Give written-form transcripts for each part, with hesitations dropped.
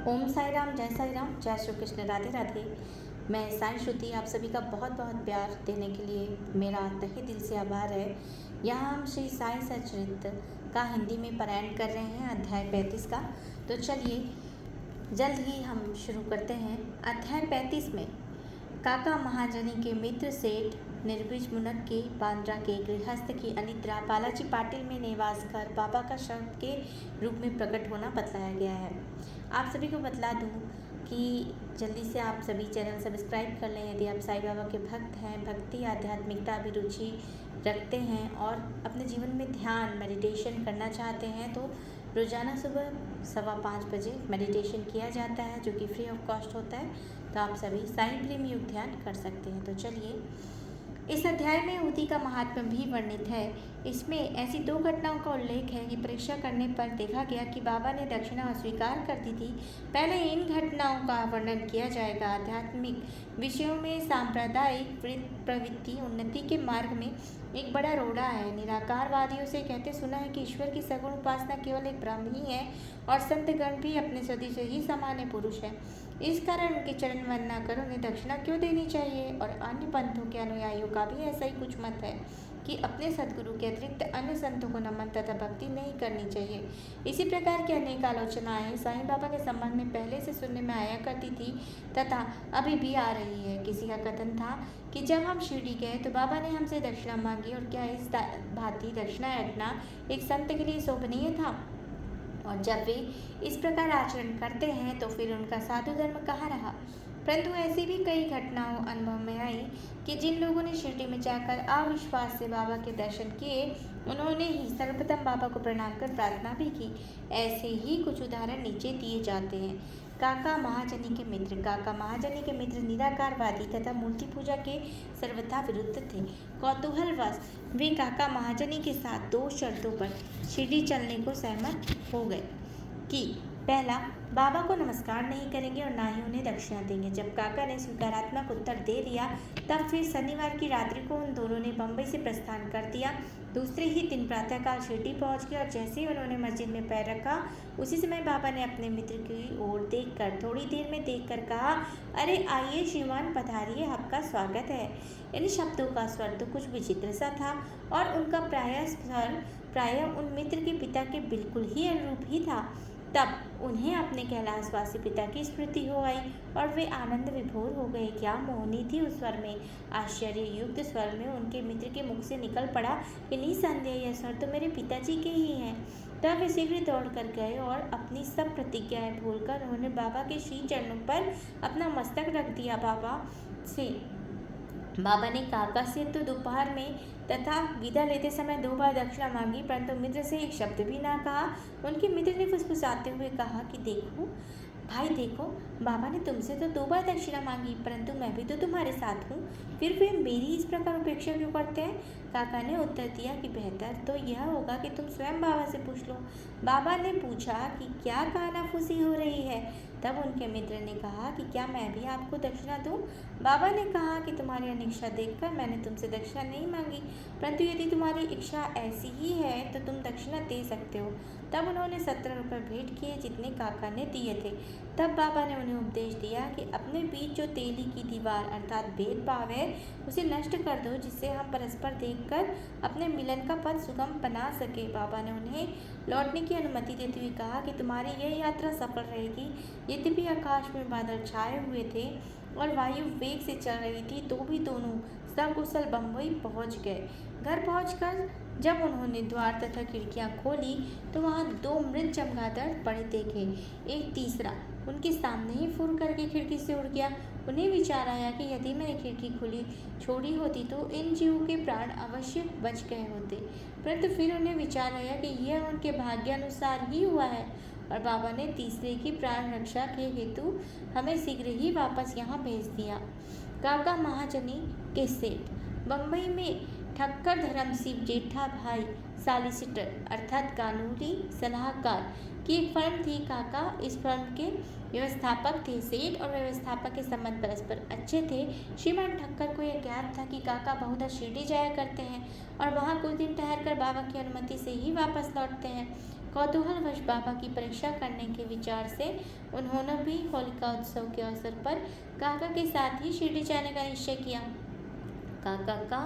ओम साई राम, जय श्री कृष्ण, राधे राधे। मैं साई श्रुति, आप सभी का बहुत बहुत प्यार देने के लिए मेरा तहे दिल से आभार है। यहाँ हम श्री साई सचरित्र का हिंदी में पारायण कर रहे हैं, अध्याय 35 का। तो चलिए जल्द ही हम शुरू करते हैं। अध्याय 35 में काका महाजनी के मित्र सेठ निर्विज मुनक के बांद्रा के गृहस्थ की अनिद्रा बालाजी पाटिल में निवास कर बाबा का शब्द के रूप में प्रकट होना बतलाया गया है। आप सभी को बतला दूं कि जल्दी से आप सभी चैनल सब्सक्राइब कर लें यदि आप साईं बाबा के भक्त हैं, भक्ति आध्यात्मिकता अभिरुचि रखते हैं और अपने जीवन में ध्यान मेडिटेशन करना चाहते हैं तो रोज़ाना सुबह 5:15 बजे मेडिटेशन किया जाता है जो कि फ्री ऑफ कॉस्ट होता है। तो आप सभी साईं प्रेम योग ध्यान कर सकते हैं। तो चलिए, इस अध्याय में उदी का महात्म्य भी वर्णित है। इसमें ऐसी 2 घटनाओं का उल्लेख है कि परीक्षा करने पर देखा गया कि बाबा ने दक्षिणा अस्वीकार कर दी थी। पहले इन घटनाओं का वर्णन किया जाएगा। आध्यात्मिक विषयों में सांप्रदायिक प्रवृत्ति उन्नति के मार्ग में एक बड़ा रोड़ा है। निराकारवादियों से कहते सुना है कि ईश्वर की सगुण उपासना केवल एक ब्रह्म ही है और संतगण भी अपने सदस्य ही सामान्य पुरुष है। इस कारण उनके चरण वंदना कर उन्हें दक्षिणा क्यों देनी चाहिए। और अन्य पंथों के अनुयायियों का भी ऐसा ही कुछ मत है कि अपने सद्गुरु के अतिरिक्त अन्य संतों को नमन तथा भक्ति नहीं करनी चाहिए। इसी प्रकार की अनेक आलोचनाएं साईं बाबा के संबंध में पहले से सुनने में आया करती थी तथा अभी भी आ रही है। किसी का कथन था कि जब हम शिरडी गए तो बाबा ने हमसे दक्षिणा मांगी और क्या इस भांति दक्षिणा ऐंठना एक संत के लिए शोभनीय था। और जब वे इस प्रकार आचरण करते हैं तो फिर उनका साधु धर्म कहाँ रहा। परंतु ऐसी भी कई घटनाओं अनुभव में आई कि जिन लोगों ने शिरडी में जाकर अविश्वास से बाबा के दर्शन किए उन्होंने ही सर्वप्रथम बाबा को प्रणाम कर प्रार्थना भी की। ऐसे ही कुछ उदाहरण नीचे दिए जाते हैं। काका महाजनी के मित्र निराकारवादी तथा मूर्ति पूजा के सर्वथा विरुद्ध थे। कौतूहलवश वे काका महाजनी के साथ 2 शर्तों पर शिरडी चलने को सहमत हो गए कि पहला, बाबा को नमस्कार नहीं करेंगे और ना ही उन्हें दक्षिणा देंगे। जब काका ने सकारात्मक उत्तर दे दिया तब फिर शनिवार की रात्रि को उन दोनों ने बम्बई से प्रस्थान कर दिया। दूसरे ही दिन प्रातःकाल शिरडी पहुंच गए और जैसे ही उन्होंने मस्जिद में पैर रखा उसी समय बाबा ने अपने मित्र की ओर देखकर थोड़ी देर में देखकर कहा, अरे आइए श्रीमान पधारिए, आपका स्वागत है। इन शब्दों का स्वर तो कुछ विचित्र सा था और उनका प्राय उन मित्र के पिता के बिल्कुल ही अनुरूप ही था। तब उन्हें अपने कैलाशवासी पिता की स्मृति हो आई और वे आनंद विभोर हो गए। क्या मोहनी थी उस स्वर में। आश्चर्य युक्त स्वर में उनके मित्र के मुख से निकल पड़ा कि निसंदेह यह स्वर तो मेरे पिताजी के ही हैं। तब वे शीघ्र दौड़ कर गए और अपनी सब प्रतिज्ञाएं भूलकर उन्होंने बाबा के श्री चरणों पर अपना मस्तक रख दिया। बाबा ने काका से तो दोपहर में तथा विदा लेते समय 2 बार दक्षिणा मांगी, परंतु मित्र से एक शब्द भी ना कहा। उनके मित्र ने फुसफुसाते हुए कहा कि देखो भाई देखो, बाबा ने तुमसे तो 2 बार दक्षिणा मांगी परंतु मैं भी तो तुम्हारे साथ हूँ, फिर वे मेरी इस प्रकार उपेक्षा क्यों करते हैं। काका ने उत्तर दिया कि बेहतर तो यह होगा कि तुम स्वयं बाबा से पूछ लो। बाबा ने पूछा कि क्या कानाफूसी हो रही है। तब उनके मित्र ने कहा कि क्या मैं भी आपको दक्षिणा दूं। बाबा ने कहा कि तुम्हारी अनिच्छा देखकर मैंने तुमसे दक्षिणा नहीं मांगी, परंतु यदि तुम्हारी इच्छा ऐसी ही है तो तुम दक्षिणा दे सकते हो। तब उन्होंने 17 रुपये भेंट किए जितने काका ने दिए थे। तब बाबा ने उन्हें उपदेश दिया कि अपने बीच जो तेली की दीवार अर्थात भेदभाव है उसे नष्ट कर दो, जिससे हम परस्पर देखकर अपने मिलन का पथ सुगम बना सके। बाबा ने उन्हें लौटने की अनुमति देते हुए कहा कि तुम्हारी यह यात्रा सफल रहेगी। यद्यपि आकाश में बादल छाए हुए थे और वायु वेग से चल रही थी तो भी दोनों सकुशल बम्बई पहुंच गए। घर पहुंचकर जब उन्होंने द्वार तथा खिड़कियां खोली तो वहां 2 मृत चमगादड़ पड़े देखे। एक तीसरा उनके सामने ही फुर करके खिड़की से उड़ गया। उन्हें विचार आया कि यदि मैंने खिड़की खुली छोड़ी होती तो इन जीवों के प्राण अवश्य बच गए होते, परंतु फिर उन्हें विचार आया कि यह उनके भाग्यानुसार ही हुआ है और बाबा ने तीसरे की प्राण रक्षा के हेतु हमें शीघ्र ही वापस यहाँ भेज दिया। काका महाजनी के सेठ बम्बई में ठक्कर धर्मसिंह जेठा भाई सॉलिसिटर अर्थात कानूनी सलाहकार की एक फर्म थी। काका इस फर्म के व्यवस्थापक थे। सेठ और व्यवस्थापक के संबंध परस्पर अच्छे थे। श्रीमान ठक्कर को यह ज्ञात था कि काका बहुधा शिरडी जाया करते हैं और वहाँ कुछ दिन ठहर कर बाबा की अनुमति से ही वापस लौटते हैं। कौतूहलवश बाबा की परीक्षा करने के विचार से उन्होंने भी होलिका उत्सव के अवसर पर काका के साथ ही शिरडी जाने का निश्चय किया। काका का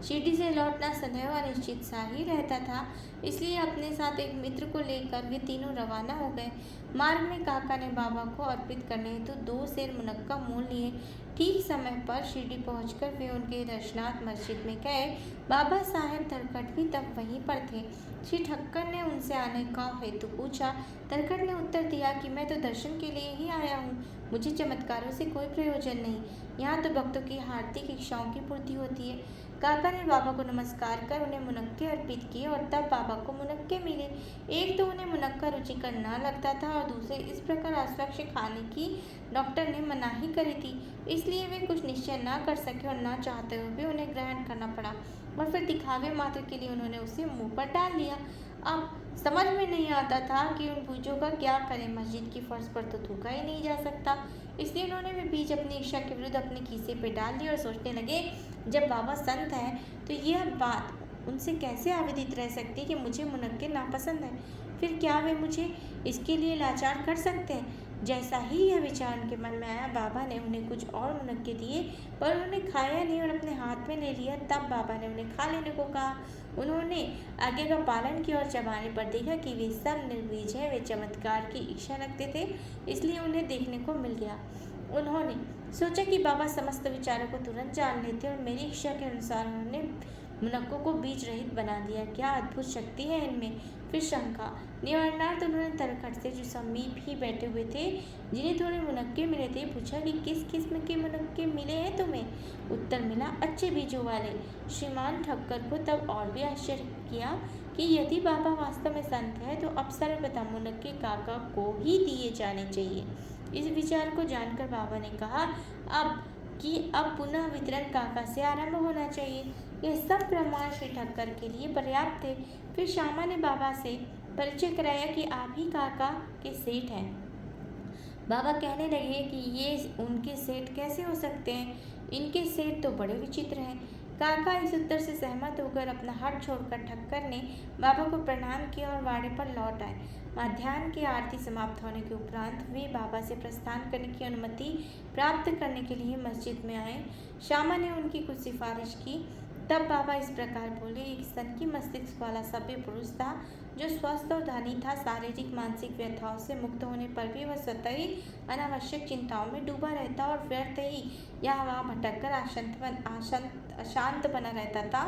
शिरडी से लौटना सदैव अनिश्चित सा ही रहता था, इसलिए अपने साथ एक मित्र को लेकर वे तीनों रवाना हो गए। मार्ग में काका ने बाबा को अर्पित करने हेतु 2 सेर मुनक्का मोल लिए। ठीक समय पर शिरडी पहुंचकर वे उनके दर्शनार्थ मस्जिद में गए। बाबा साहेब धरखट भी तब वहीं पर थे। श्री ठक्कर ने उनसे आने का हेतु पूछा। धरखट ने उत्तर दिया कि मैं तो दर्शन के लिए ही आया हूँ, मुझे चमत्कारों से कोई प्रयोजन नहीं, यहाँ तो भक्तों की हार्दिक इच्छाओं की पूर्ति होती है। काका ने बाबा को नमस्कार कर उन्हें मुनक्के अर्पित किए और तब बाबा को मुनक्के मिले। एक तो उन्हें मुनक्का रुचिकर न लगता था और दूसरे इस प्रकार अस्वच्छ खाने की डॉक्टर ने मनाही करी थी, इसलिए वे कुछ निश्चय न कर सके और न चाहते हुए भी उन्हें ग्रहण करना पड़ा और फिर दिखावे मात्र के लिए उन्होंने उसे मुंह पर डाल लिया। अब समझ में नहीं आता था कि उन बीजों का क्या करें। मस्जिद की फर्श पर तो थूका ही नहीं जा सकता, इसलिए उन्होंने वे बीज अपनी इच्छा के विरुद्ध अपने खीसे पे डाल लिए और सोचने लगे, जब बाबा संत है तो यह बात उनसे कैसे आवेदित रह सकती कि मुझे मुनक्के नापसंद है, फिर क्या वे मुझे इसके लिए लाचार कर सकते हैं। जैसा ही यह विचार उनके मन में आया, बाबा ने उन्हें कुछ और मुनक्के दिए, पर उन्होंने खाया नहीं और अपने हाथ में ले लिया। तब बाबा ने उन्हें खा लेने को कहा। उन्होंने आगे का पालन किया और चबाने पर देखा कि वे सब निर्बीज है। वे चमत्कार की इच्छा रखते थे, इसलिए उन्हें देखने को मिल गया। उन्होंने सोचा कि बाबा समस्त विचारों को तुरंत जान लेते और मेरी इच्छा के अनुसार उन्होंने मुनक्कों को बीज रहित बना दिया। क्या अद्भुत शक्ति है इनमें। फिर शंका निवारणार्थ उन्होंने तरखट से, जो समीप ही बैठे हुए थे, जिन्हें थोड़े मुनक्के मिले थे, पूछा कि किस किस्म के मुनक्के मिले हैं तुम्हें। उत्तर मिला, अच्छे बीजों वाले। श्रीमान ठक्कर को तब और भी आश्चर्य किया कि यदि बाबा वास्तव में संत है तो अब सर्वप्रथम मुनक्के काका को ही दिए जाने चाहिए। इस विचार को जानकर बाबा ने कहा अब पुनः वितरण काका से आरंभ होना चाहिए। यह सब प्रमाण श्री ठक्कर के लिए पर्याप्त थे। फिर श्यामा ने बाबा से परिचय कराया कि आप ही काका के सेठ हैं। बाबा कहने लगे कि ये उनके सेठ कैसे हो सकते हैं, इनके सेठ तो बड़े विचित्र हैं। काका इस उत्तर से सहमत होकर अपना हाथ छोड़कर ठक्कर ने बाबा को प्रणाम किया और वाड़े पर लौट आए। मध्याह्न की आरती समाप्त होने के उपरांत वे बाबा से प्रस्थान करने की अनुमति प्राप्त करने के लिए मस्जिद में आए। श्यामा ने उनकी कुछ सिफारिश की। तब बाबा इस प्रकार बोले, एक सनकी मस्तिष्क वाला सभ्य पुरुष था जो स्वस्थ और धनी था। शारीरिक मानसिक व्यथाओं से मुक्त होने पर भी वह स्वतः ही अनावश्यक चिंताओं में डूबा रहता और व्यर्थ ही यहाँ वहाँ भटककर अशांत बना रहता था।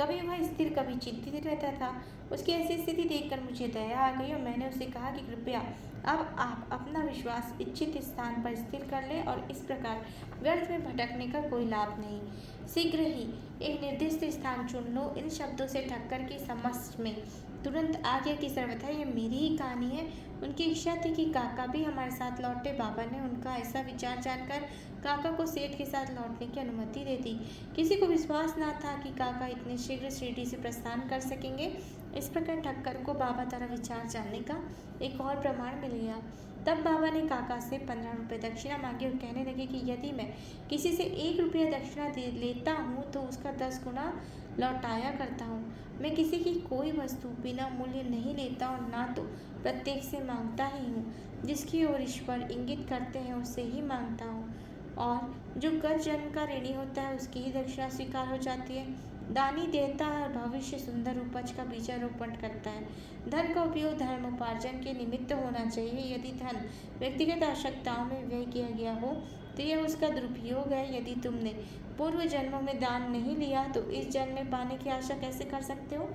कभी वह स्थिर कभी चिंतित रहता था। उसकी ऐसी स्थिति देखकर मुझे दया आ गई और मैंने उसे कहा कि कृपया अब आप अपना विश्वास इच्छित स्थान पर स्थिर कर लें और इस प्रकार व्यर्थ में भटकने का कोई लाभ नहीं। शीघ्र ही एक निर्दिष्ट स्थान चुन लो। इन शब्दों से ठक्कर की समझ में तुरंत आ गया कि सर्वथा ये मेरी ही कहानी है। उनकी इच्छा थी कि काका भी हमारे साथ लौटे। बाबा ने उनका ऐसा विचार जानकर काका को सेठ के साथ लौटने की अनुमति दे दी। किसी को विश्वास न था कि काका इतने शीघ्र शिरडी से प्रस्थान कर सकेंगे। इस प्रकार ठक्कर को बाबा द्वारा विचार जानने का एक और प्रमाण मिल गया। तब बाबा ने काका से 15 रुपये दक्षिणा मांगी और कहने लगे कि यदि मैं किसी से 1 रुपया दक्षिणा लेता हूँ तो उसका 10 गुना लौटाया करता हूँ। मैं किसी की कोई वस्तु बिना मूल्य नहीं लेता और ना तो प्रत्येक से मांगता ही हूँ। जिसकी ओर ईश्वर इंगित करते हैं उससे ही मांगता हूँ, और जो गत जन्म का ऋणी होता है उसकी ही दक्षिणा स्वीकार हो जाती है। दानी देता है और भविष्य सुंदर उपज का बीजारोपण करता है। धन का उपयोग धर्मोपार्जन के निमित्त होना चाहिए। यदि धन व्यक्तिगत आवश्यकताओं में व्यय किया गया हो तो यह उसका दुरुपयोग है। यदि तुमने पूर्व जन्मों में दान नहीं लिया तो इस जन्म में पाने की आशा कैसे कर सकते हो।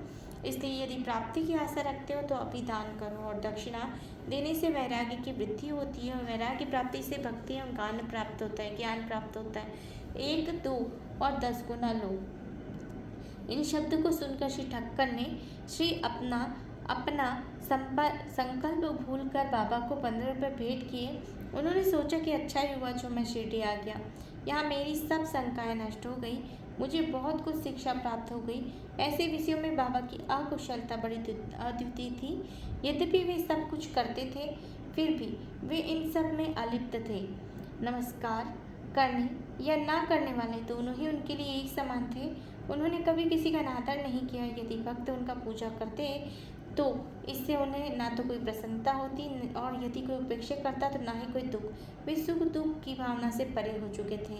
इसलिए यदि प्राप्ति की आशा रखते हो तो अभी दान करो। और दक्षिणा देने से वैराग्य की वृद्धि होती है और वैराग्य प्राप्ति से भक्ति एवं ज्ञान प्राप्त होता है। 1, 2 और 10 गुना लो। इन शब्द को सुनकर श्री ठक्कर ने अपना संकल्प भूलकर बाबा को 15 रुपये भेंट किए। उन्होंने सोचा कि अच्छा ही हुआ जो मैं शिरडी आ गया। यहाँ मेरी सब शंकाएं नष्ट हो गई। मुझे बहुत कुछ शिक्षा प्राप्त हो गई। ऐसे विषयों में बाबा की अकुशलता बड़ी अद्वितीय थी। यद्यपि वे सब कुछ करते थे, फिर भी वे इन सब में अलिप्त थे। नमस्कार करने या ना करने वाले दोनों ही उनके लिए एक समान थे। उन्होंने कभी किसी का अनादर नहीं किया। यदि भक्त उनका पूजा करते तो इससे उन्हें ना तो कोई प्रसन्नता होती और यदि कोई उपेक्षा करता तो ना ही कोई दुख। वे सुख दुख की भावना से परे हो चुके थे।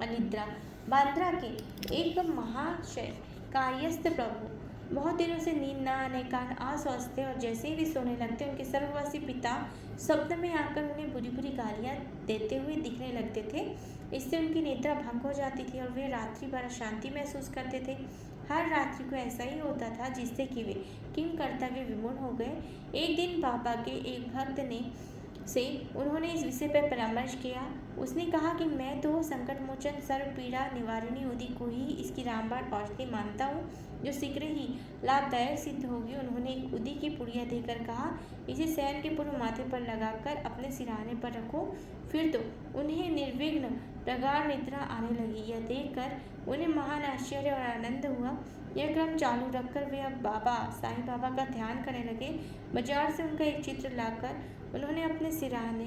अनिद्रा बांद्रा के एक महाशय कायस्थ प्रभु बहुत दिनों से नींद न आने का अस्वस्थ थे और जैसे ही वे सोने लगते उनके सर्ववासी पिता स्वप्न में आकर उन्हें बुरी बुरी गालियां देते हुए दिखने लगते थे। इससे उनकी निद्रा भंग हो जाती थी और वे रात्रि भर अशांति महसूस करते थे। हर रात्रि को ऐसा ही होता था जिससे कि वे किम कर्तव्य विमूढ़ हो गए। एक दिन बाबा के एक भक्त ने से उन्होंने इस विषय पर परामर्श किया। उसने कहा कि मैं तो संकट मोचन सर्व पीड़ा निवारिणी उदी को ही इसकी रामबाण औषधि मानता हूँ जो शीघ्र ही लाभदायक सिद्ध होगी। उन्होंने एक उदी की पुड़िया देकर कहा, इसे शयन के पूर्व माथे पर लगाकर अपने सिरहाने पर रखो। फिर तो उन्हें निर्विघ्न प्रगाढ़ निद्रा आने लगी। यह देखकर उन्हें महान आश्चर्य और आनंद हुआ। यह क्रम चालू रखकर वे अब बाबा साईं बाबा का ध्यान करने लगे। बाजार से उनका एक चित्र लाकर उन्होंने अपने सिरहाने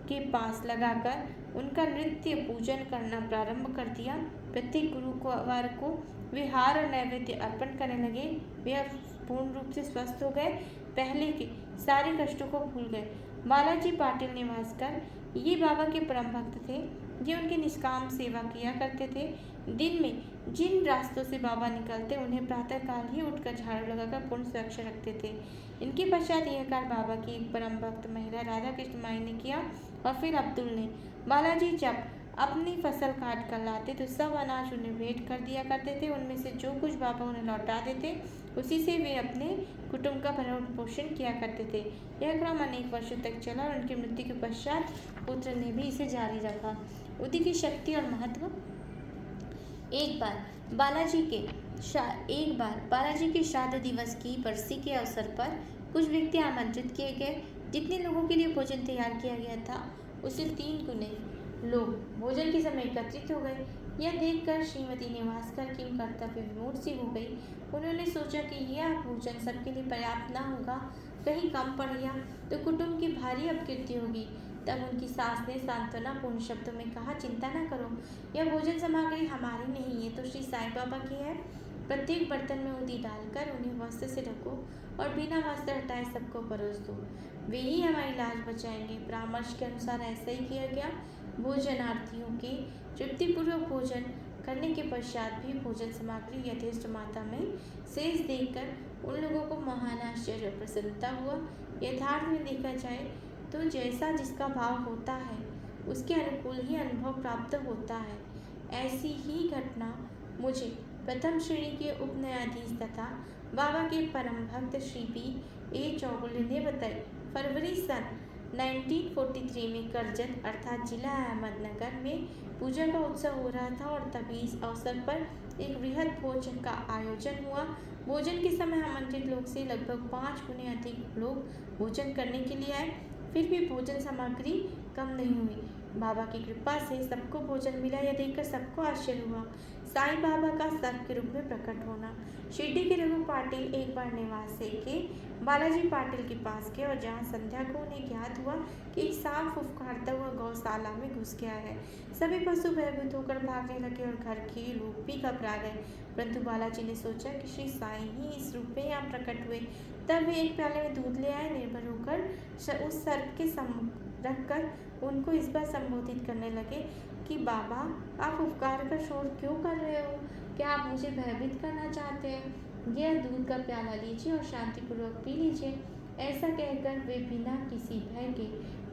के पास लगाकर उनका नित्य पूजन करना प्रारंभ कर दिया। प्रत्येक गुरुवार को वे हार और नैवेद्य अर्पण करने लगे। वे अब पूर्ण रूप से स्वस्थ हो गए, पहले के सारे कष्टों को भूल गए। बालाजी पाटिल निवासकर ये बाबा के परम भक्त थे। ये उनकी निष्काम सेवा किया करते थे। दिन में जिन रास्तों से बाबा निकलते उन्हें प्रातःकाल ही उठकर झाड़ू लगाकर पूर्ण सुरक्षा रखते थे। इनके पश्चात यह कार्य बाबा की एक परम भक्त महिला राधा कृष्ण माई ने किया और फिर अब्दुल ने। बालाजी जब अपनी फसल काट कर लाते तो सब अनाज उन्हें भेंट कर दिया करते थे। उनमें से जो कुछ बाबा उन्हें लौटा देते उसी से वे अपने कुटुंब का भरण पोषण किया करते थे। यह क्रम अनेक वर्षों तक चला और उनकी मृत्यु के पश्चात पुत्र ने भी इसे जारी रखा। उदी की शक्ति और महत्व। एक बार बालाजी के श्राद्ध दिवस की बरसी के अवसर पर कुछ व्यक्ति आमंत्रित किए गए। जितने लोगों के लिए भोजन तैयार किया गया था उससे 3 गुने लोग भोजन के समय एकत्रित हो गए। यह देखकर श्रीमती निवासकर किम कर्तव्य विमूढ़ सी हो गई। उन्होंने सोचा कि यह भोजन सबके लिए पर्याप्त न होगा, कहीं कम पड़ गया तो कुटुंब की भारी अपकीर्ति होगी। तब उनकी सास ने सांत्वनापूर्ण शब्दों में कहा, चिंता न करो, यह भोजन सामग्री हमारी नहीं है तो श्री साईं बाबा की है। प्रत्येक बर्तन में उदी डालकर उन्हें वस्त्र से ढको और बिना वस्त्र हटाए सबको परोस दो, वे ही हमारी लाज बचाएंगे। परामर्श के अनुसार ऐसा ही किया गया। भोजनार्थियों के तृप्तिपूर्वक भोजन करने के पश्चात भी भोजन सामग्री यथेष्ट मात्रा में शेष देखकर उन लोगों को महान आश्चर्य और प्रसन्नता हुआ। यथार्थ में देखा जाए तो जैसा जिसका भाव होता है उसके अनुकूल ही अनुभव प्राप्त होता है। ऐसी ही घटना मुझे प्रथम श्रेणी के उप न्यायाधीश तथा बाबा के परम भक्त श्री B.A. चौगुले ने बताई। फरवरी सन 1943 में करजत अर्थात जिला अहमदनगर में पूजा का उत्सव हो रहा था और तभी इस अवसर पर एक वृहद भोजन का आयोजन हुआ। भोजन के समय आमंत्रित लोग से लगभग 5 गुने अधिक लोग भोजन करने के लिए आए, फिर भी भोजन सामग्री कम नहीं हुई। बाबा की कृपा से सबको भोजन मिला। यह देखकर सबको आश्चर्य हुआ। साईं बाबा का सर्प के रूप में प्रकट होना। शिरडी के रघु पाटिल एक बार निवासी के बालाजी पाटिल के पास गए और जहाँ संध्या को उन्हें ज्ञात हुआ कि एक सांप फुफकारता हुआ गौशाला में घुस गया है। सभी पशु भयभीत होकर भागने लगे और घर के लोग भी घबरा गए। परंतु बालाजी ने सोचा कि श्री साईं ही इस रूप में यहाँ प्रकट हुए। तब वे एक प्याले में दूध ले आए। निर्भर होकर उस सर्प के सम्मुख रखकर उनको इस बार संबोधित करने लगे कि बाबा, आप उपकार का शोर क्यों कर रहे हो? क्या आप मुझे भयभीत करना चाहते हैं? यह दूध का प्याला लीजिए और शांतिपूर्वक पी लीजिए। ऐसा कहकर वे बिना किसी भय के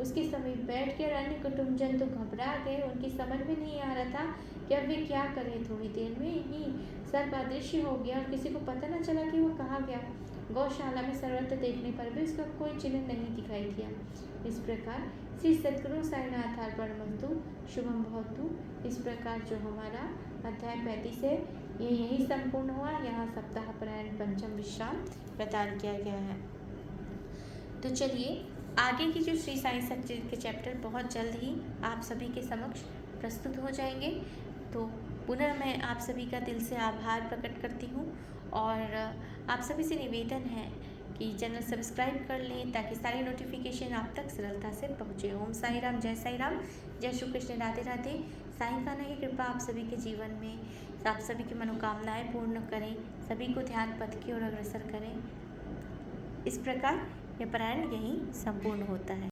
उसके समीप बैठ कर अन्य कुटुंबजन तो घबरा गए। उनकी समझ में नहीं आ रहा था कि अब वे क्या करें। थोड़ी देर में ही सर्प अदृश्य हो गया और किसी को पता न चला कि वह कहाँ गया। गौशाला में सर्वत्र देखने पर भी उसका कोई चिन्ह नहीं दिखाई दिया। इस प्रकार श्री सद्गुरु साईनाथ अर्पणमस्तु, शुभम भवतु। इस प्रकार जो हमारा अध्याय 35 है ये यही संपूर्ण हुआ। यहाँ सप्ताह परायण पंचम विश्राम प्रदान किया गया है। तो चलिए आगे की जो श्री साईं सच्चिदानंद के चैप्टर बहुत जल्द ही आप सभी के समक्ष प्रस्तुत हो जाएंगे। तो पुनः मैं आप सभी का दिल से आभार प्रकट करती हूँ और आप सभी से निवेदन है कि चैनल सब्सक्राइब कर लें ताकि सारी नोटिफिकेशन आप तक सरलता से पहुँचे। ओम साई राम, जय साई राम, जय श्री कृष्ण, राधे राधे। साईं कान्हा की कृपा आप सभी के जीवन में आप सभी की मनोकामनाएं पूर्ण करें, सभी को ध्यान पथ की ओर अग्रसर करें। इस प्रकार यह पारायण यहीं संपूर्ण होता है।